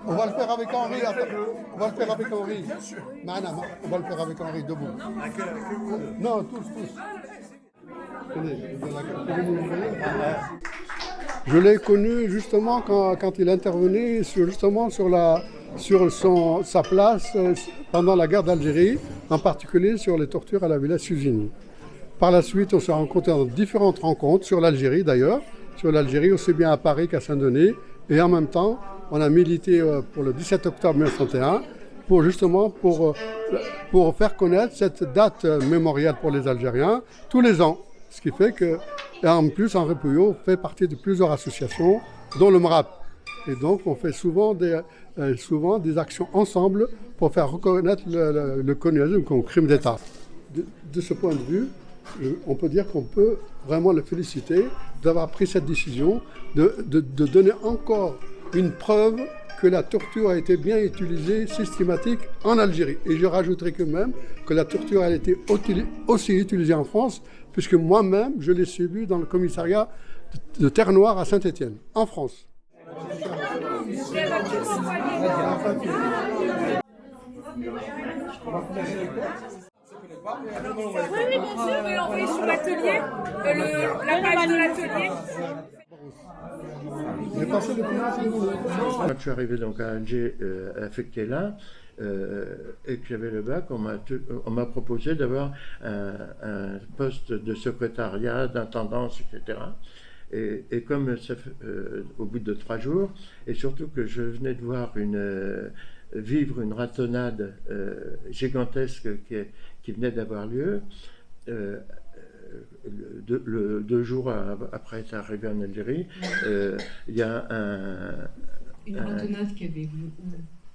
On va le faire avec Henri. On va le faire avec Henri. Non, on va le faire avec Henri debout. Non, tous. Je l'ai connu justement quand il intervenait sur sa place pendant la guerre d'Algérie, en particulier sur les tortures à la Villa Susini. Par la suite, on s'est rencontrés dans différentes rencontres, sur l'Algérie d'ailleurs, aussi bien à Paris qu'à Saint-Denis, et en même temps, on a milité pour le 17 octobre 1961 pour faire connaître cette date mémorielle pour les Algériens tous les ans. Ce qui fait que, et en plus, Henri Pouillot fait partie de plusieurs associations, dont le MRAP. Et donc, on fait souvent des actions ensemble pour faire reconnaître le colonialisme comme crime d'État. De ce point de vue, on peut dire qu'on peut vraiment le féliciter d'avoir pris cette décision, de donner encore une preuve que la torture a été bien utilisée, systématique en Algérie. Et je rajouterai que même que la torture a été aussi utilisée en France, puisque moi-même, je l'ai subi dans le commissariat de Terre-Noire à Saint-Étienne, en France. Oui, bien sûr, vous l'envoyez sur l'atelier, la page de l'atelier. Quand je suis arrivé donc à Alger, affecté là, et que j'avais le bac, on m'a proposé d'avoir un poste de secrétariat, d'intendance, etc. Et comme ça, au bout de 3 jours, et surtout que je venais de voir vivre une ratonnade gigantesque qui venait d'avoir lieu, 2 jours après être arrivé en Algérie, il y a une ratonnade qui avait vu.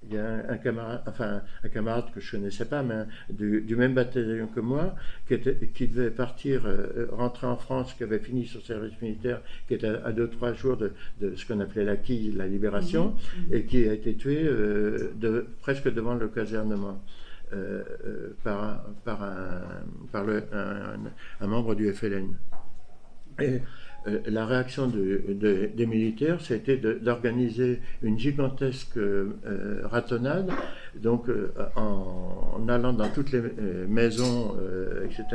Il y a un camarade que je ne connaissais pas, mais du même bataillon que moi, qui devait partir, rentrer en France, qui avait fini son service militaire, qui était à 2-3 jours de ce qu'on appelait l'acquis, la libération, et qui a été tué presque devant le casernement par un membre du FLN. Et la réaction des militaires, c'était d'organiser une gigantesque ratonnade, donc en allant dans toutes les maisons, etc.,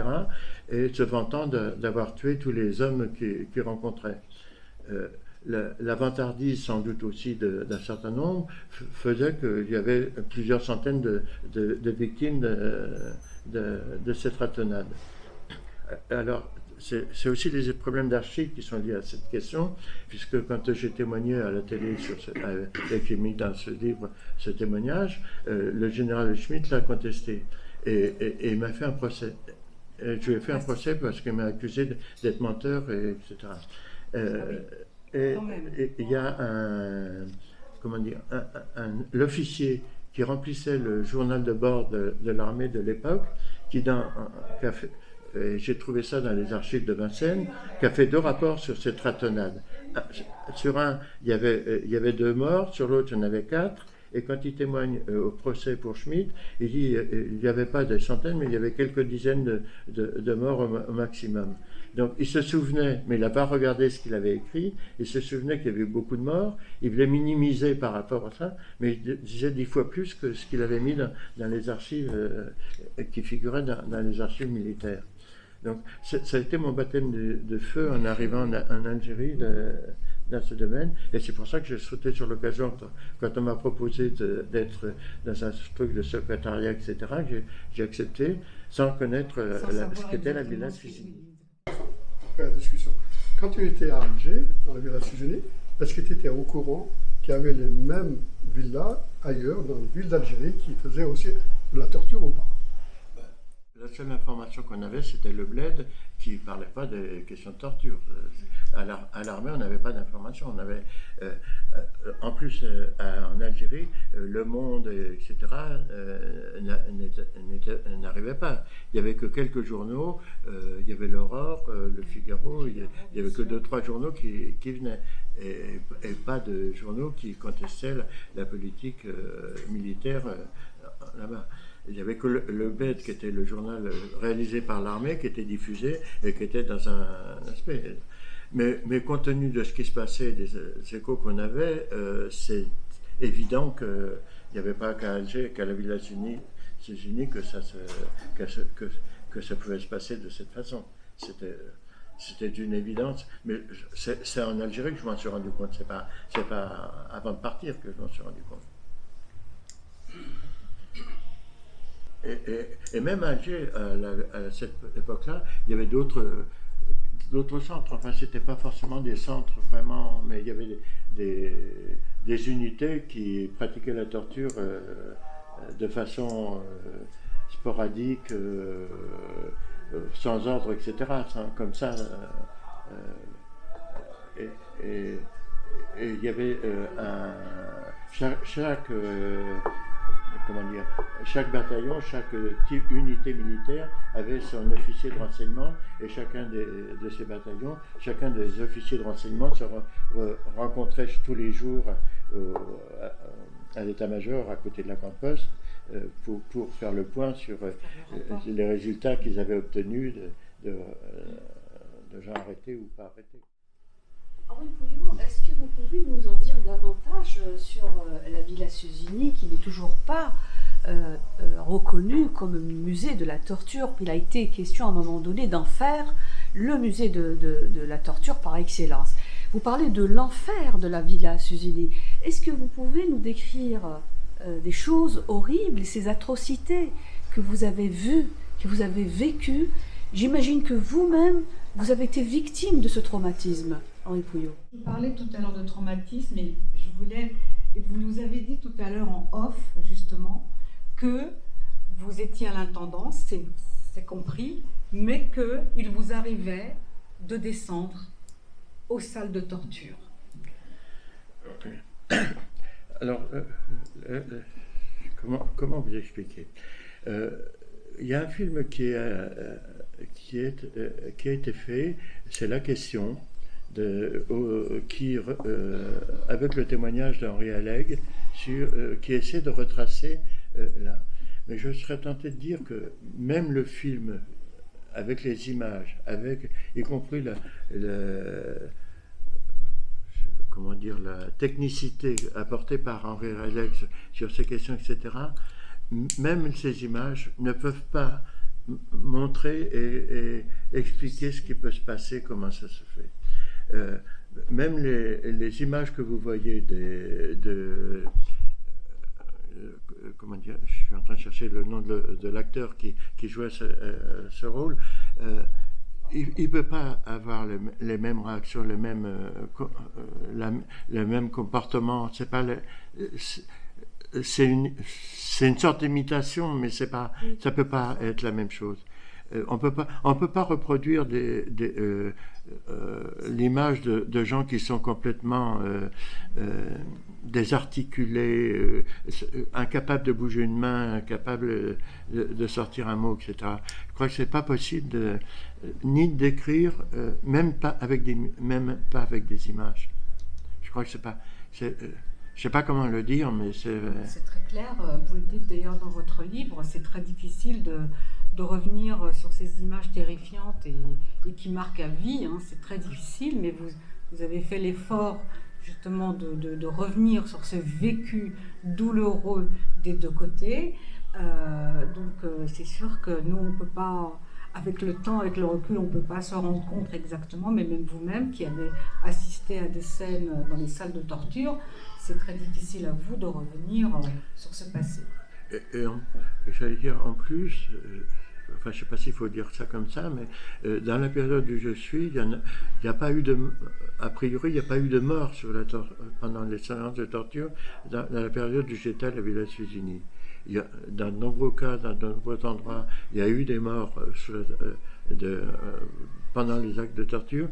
et se vantant d'avoir tué tous les hommes qu'ils rencontraient. La vantardise, sans doute aussi d'un certain nombre, faisait qu'il y avait plusieurs centaines de victimes de cette ratonnade. Alors, c'est aussi des problèmes d'archives qui sont liés à cette question, puisque quand j'ai témoigné à la télé et qui mis dans ce livre ce témoignage, le général Schmitt l'a contesté et il m'a fait un procès. Et je lui ai fait un procès parce qu'il m'a accusé d'être menteur, etc. Et il y a l'officier qui remplissait le journal de bord de l'armée de l'époque, j'ai trouvé ça dans les archives de Vincennes, qui a fait 2 rapports sur cette ratonnade. Sur un, il y avait 2 morts, sur l'autre, il y en avait 4. Et quand il témoigne au procès pour Schmitt, il dit qu'il n'y avait pas des centaines, mais il y avait quelques dizaines de morts au maximum. Donc il se souvenait, mais il n'a pas regardé ce qu'il avait écrit, il se souvenait qu'il y avait eu beaucoup de morts, il voulait minimiser par rapport à ça, mais il disait 10 fois plus que ce qu'il avait mis dans les archives, qui figuraient dans les archives militaires. Donc ça a été mon baptême de feu en arrivant en Algérie dans ce domaine, et c'est pour ça que j'ai sauté sur l'occasion quand on m'a proposé d'être dans un truc de secrétariat, etc., j'ai accepté sans connaître ce qu'était la Villa Susini. La discussion. Quand tu étais à Alger, dans la Villa Susini, est-ce que tu étais au courant qu'il y avait les mêmes villas ailleurs, dans les villes d'Algérie, qui faisaient aussi de la torture ou pas? La seule information qu'on avait, c'était le bled qui ne parlait pas des questions de torture. À l'armée, on n'avait pas d'informations. On avait, en plus, en Algérie, Le Monde, etc., n'arrivait pas. Il n'y avait que quelques journaux. Il y avait l'Aurore, Le Figaro. Il n'y avait que 2-3 journaux qui venaient. Et pas de journaux qui contestaient la politique militaire là-bas. Il n'y avait que le BED, qui était le journal réalisé par l'armée, qui était diffusé et qui était dans un aspect. Mais compte tenu de ce qui se passait, des échos qu'on avait, c'est évident qu'il n'y avait pas qu'à Alger, qu'à la Villa Unie que ça pouvait se passer de cette façon. C'était d'une évidence, mais c'est en Algérie que je m'en suis rendu compte, c'est pas avant de partir que je m'en suis rendu compte. Et même à Alger, à cette époque-là, il y avait d'autres centres. Enfin, c'était pas forcément des centres vraiment, mais il y avait des unités qui pratiquaient la torture de façon sporadique, sans ordre, etc. Comme ça. Et il y avait chaque bataillon, chaque unité militaire avait son officier de renseignement, et chacun de ces bataillons, chacun des officiers de renseignement se rencontrait tous les jours à l'état-major à côté de la grande poste pour faire le point sur les résultats qu'ils avaient obtenus de gens arrêtés ou pas arrêtés. Henri Pouillot, est-ce que vous pouvez nous en dire davantage sur la Villa Susini, qui n'est toujours pas reconnue comme musée de la torture? Il a été question à un moment donné d'en faire le musée de la torture par excellence. Vous parlez de l'enfer de la Villa Susini. Est-ce que vous pouvez nous décrire des choses horribles, ces atrocités que vous avez vues, que vous avez vécues? J'imagine que vous-même, vous avez été victime de ce traumatisme. Henri Pouillot. Je parlais tout à l'heure de traumatisme et vous nous avez dit tout à l'heure en off, justement, que vous étiez à l'intendance, c'est compris, mais qu'il vous arrivait de descendre aux salles de torture. Alors, comment vous expliquer? Il y a un film qui a été fait, c'est La Question, avec le témoignage d'Henri Alleg, qui essaie de retracer là. Mais je serais tenté de dire que même le film, avec les images, y compris la technicité apportée par Henri Alleg sur ces questions, etc., même ces images ne peuvent pas montrer et expliquer ce qui peut se passer, comment ça se fait. Même les images que vous voyez comment dire, je suis en train de chercher le nom de l'acteur qui jouait ce rôle, il ne peut pas avoir les mêmes réactions, le même comportement. C'est une sorte d'imitation, mais ça ne peut pas être la même chose. On peut pas reproduire l'image de gens qui sont complètement désarticulés, incapables de bouger une main, incapables de sortir un mot, etc. Je crois que c'est pas possible ni de décrire, même pas avec des images. Je crois que c'est pas. Je sais pas comment le dire, mais c'est très clair. Vous le dites d'ailleurs dans votre livre. C'est très difficile de revenir sur ces images terrifiantes et qui marquent à vie. Hein. C'est très difficile, mais vous avez fait l'effort justement de revenir sur ce vécu douloureux des deux côtés. Donc c'est sûr que nous, on ne peut pas, avec le temps, avec le recul, on ne peut pas se rendre compte exactement, mais même vous-même qui avez assisté à des scènes dans les salles de torture, c'est très difficile à vous de revenir sur ce passé. Et j'allais dire, en plus, enfin je ne sais pas s'il faut dire ça comme ça, mais dans la période où je suis, il n'y a pas eu a priori, il n'y a pas eu de mort pendant les séances de torture dans la période où j'étais à la Villa Susini. Dans de nombreux cas, dans de nombreux endroits, il y a eu des morts pendant les actes de torture.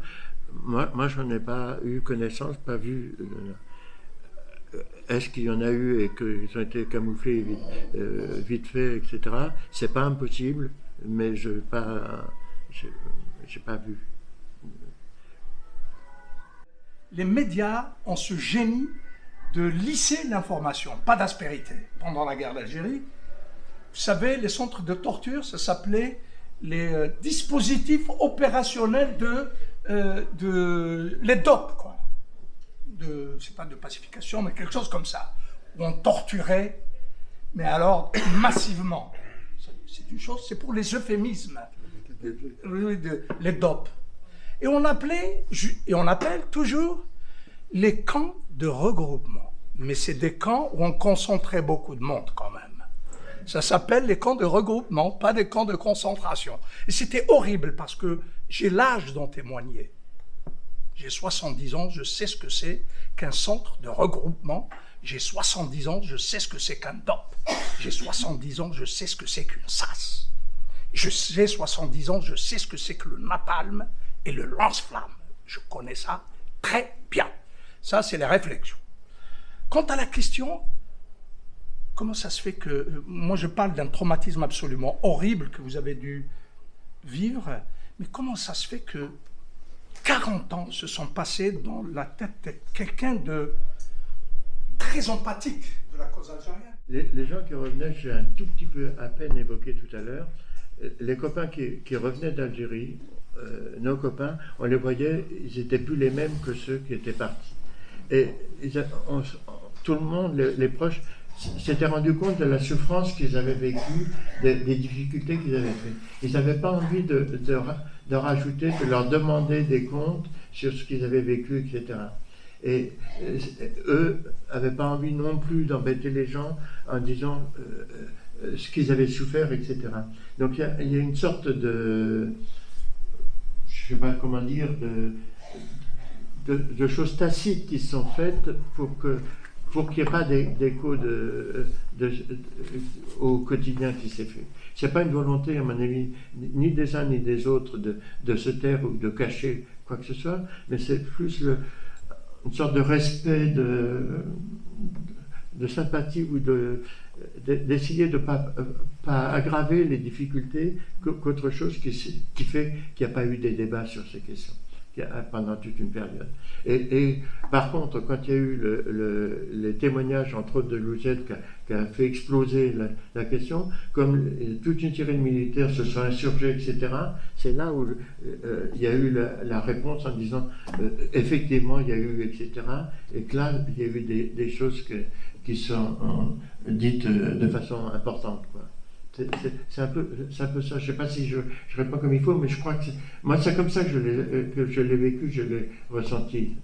Moi j'en ai pas eu connaissance, pas vu. Est-ce qu'il y en a eu et qu'ils ont été camouflés vite fait, etc. C'est pas impossible, mais j'ai pas vu. Les médias ont ce génie de lisser l'information, pas d'aspérité. Pendant la guerre d'Algérie, savez, les centres de torture, ça s'appelait les dispositifs opérationnels les DOP, quoi. C'est pas de pacification, mais quelque chose comme ça, où on torturait, mais alors massivement. C'est une chose, c'est pour les euphémismes, les DOP. Et on appelle toujours les camps de regroupement. Mais c'est des camps où on concentrait beaucoup de monde quand même. Ça s'appelle les camps de regroupement, pas des camps de concentration. Et c'était horrible parce que j'ai l'âge d'en témoigner. J'ai 70 ans, je sais ce que c'est qu'un centre de regroupement. J'ai 70 ans, je sais ce que c'est qu'un DOP. J'ai 70 ans, je sais ce que c'est qu'une SAS. J'ai 70 ans, je sais ce que c'est que le napalm et le lance-flamme. Je connais ça très bien. Ça, c'est les réflexions. Quant à la question, comment ça se fait que... moi, je parle d'un traumatisme absolument horrible que vous avez dû vivre, mais comment ça se fait que 40 ans se sont passés dans la tête de quelqu'un de très empathique de la cause algérienne? Les gens qui revenaient, j'ai un tout petit peu à peine évoqué tout à l'heure, les copains qui revenaient d'Algérie, nos copains, on les voyait, ils n'étaient plus les mêmes que ceux qui étaient partis. Et tout le monde, les proches, s'étaient rendus compte de la souffrance qu'ils avaient vécue, des difficultés qu'ils avaient fait. Ils n'avaient pas envie de rajouter, de leur demander des comptes sur ce qu'ils avaient vécu, etc. Et eux n'avaient pas envie non plus d'embêter les gens en disant ce qu'ils avaient souffert, etc. Donc il y a une sorte de, je ne sais pas comment dire, de choses tacites qui sont faites pour qu'il n'y ait pas d'écho au quotidien qui s'est fait. Ce n'est pas une volonté, à mon avis, ni des uns ni des autres de se taire ou de cacher quoi que ce soit, mais c'est plus une sorte de respect, de sympathie ou d'essayer de ne pas aggraver les difficultés qu'autre chose qui fait qu'il n'y a pas eu des débats sur ces questions pendant toute une période. Et par contre, quand il y a eu les témoignages, entre autres de Louzette, qui a fait exploser la question, comme toute une série de militaires se sont insurgés, etc., c'est là où il y a eu la réponse en disant effectivement il y a eu, etc., et que là il y a eu des choses qui sont dites de façon importante, quoi. C'est un peu ça. Je ne sais pas si je réponds comme il faut, mais je crois que moi c'est comme ça que je l'ai vécu, je l'ai ressenti.